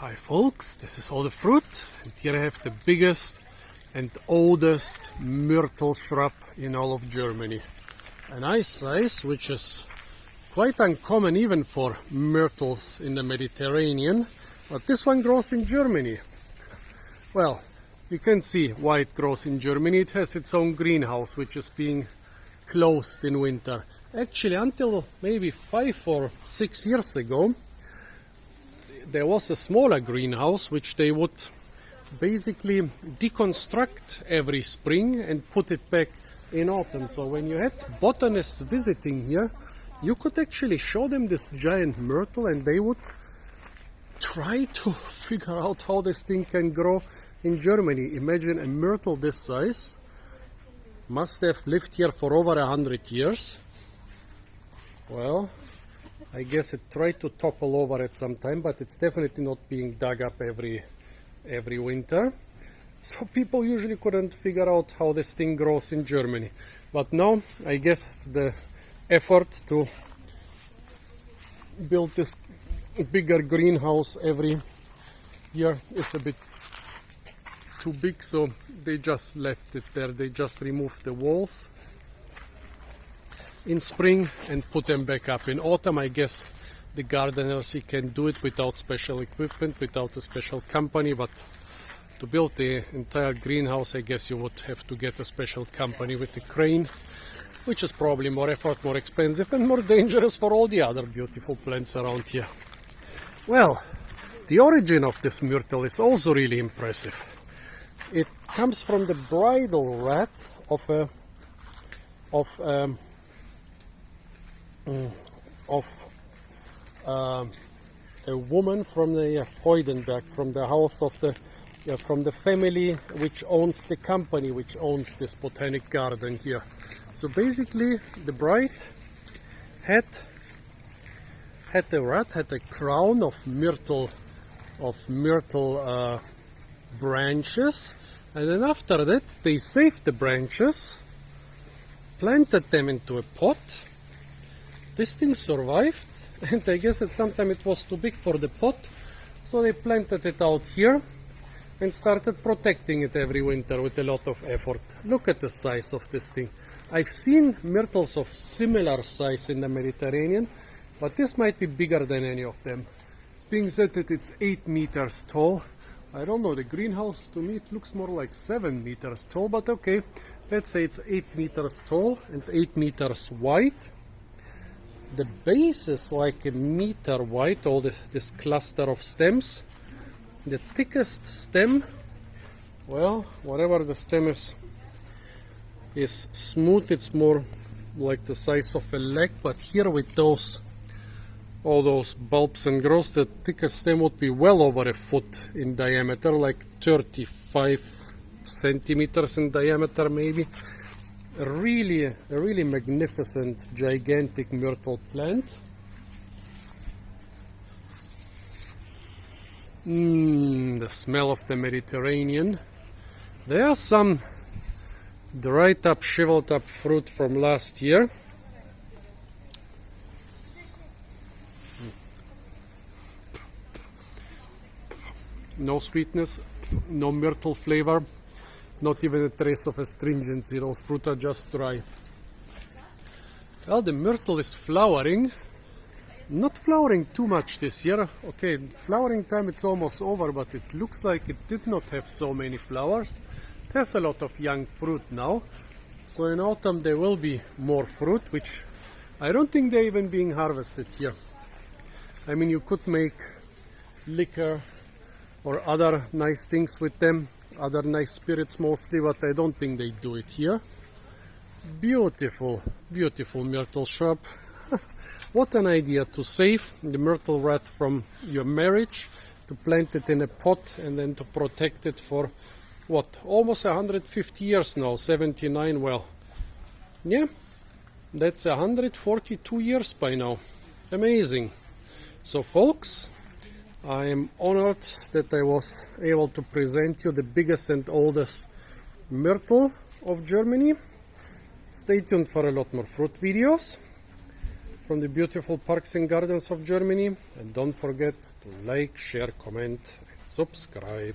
Hi folks, this is all the fruit, and here I have the biggest and oldest myrtle shrub in all of Germany. A nice size, which is quite uncommon even for myrtles in the Mediterranean, but this one grows in Germany. Well, you can see why it grows in Germany. It has its own greenhouse, which is being closed in winter. Actually, until maybe 5 or 6 years ago, there was a smaller greenhouse which they would basically deconstruct every spring and put it back in autumn. So when you had botanists visiting here, you could actually show them this giant myrtle and they would try to figure out how this thing can grow in Germany. Imagine a myrtle this size must have lived here for over 100 years. Well, I guess it tried to topple over at some time, but it's definitely not being dug up every winter. So people usually couldn't figure out how this thing grows in Germany. But now, I guess the effort to build this bigger greenhouse every year is a bit too big, so they just left it there. They just removed the walls in spring and put them back up in autumn. I guess the gardeners can do it without special equipment, without a special company, but to build the entire greenhouse, I guess you would have to get a special company with a crane, which is probably more effort, more expensive and more dangerous for all the other beautiful plants around here. Well, the origin of this myrtle is also really impressive. It comes from the bridal wreath of a woman from the Freudenberg, from the house of from the family which owns the company which owns this botanic garden here. So basically, the bride had a crown of myrtle branches, and then after that they saved the branches, planted them into a pot. This thing survived, and I guess at some time it was too big for the pot, so they planted it out here and started protecting it every winter with a lot of effort. Look at the size of this thing. I've seen myrtles of similar size in the Mediterranean, but this might be bigger than any of them. It's being said that it's 8 meters tall. I don't know, the greenhouse to me it looks more like 7 meters tall, but okay, let's say it's 8 meters tall and 8 meters wide. The base is like a meter wide, all this cluster of stems. The thickest stem, well, whatever the stem is smooth. It's more like the size of a leg, but here with all those bulbs and growths, the thickest stem would be well over a foot in diameter, like 35 centimeters in diameter maybe. A really magnificent, gigantic myrtle plant. The smell of the Mediterranean. There are some dried up, shriveled up fruit from last year. No sweetness, no myrtle flavor. Not even a trace of astringency. Those fruit are just dry. Well, the myrtle is flowering. Not flowering too much this year. Okay, flowering time it's almost over, but it looks like it did not have so many flowers. It has a lot of young fruit now. So in autumn there will be more fruit, which I don't think they're even being harvested here. I mean, you could make liquor or other nice things with them. Other nice spirits mostly, but I don't think they do it here. Beautiful, beautiful myrtle shrub. What an idea to save the myrtle wreath from your marriage, to plant it in a pot and then to protect it for what, almost 150 years now, 79, well, yeah, that's 142 years by now. Amazing. So folks, I am honored that I was able to present you the biggest and oldest myrtle of Germany. Stay tuned for a lot more fruit videos. from the beautiful parks and gardens of Germany. And don't forget to like, share, comment, and subscribe.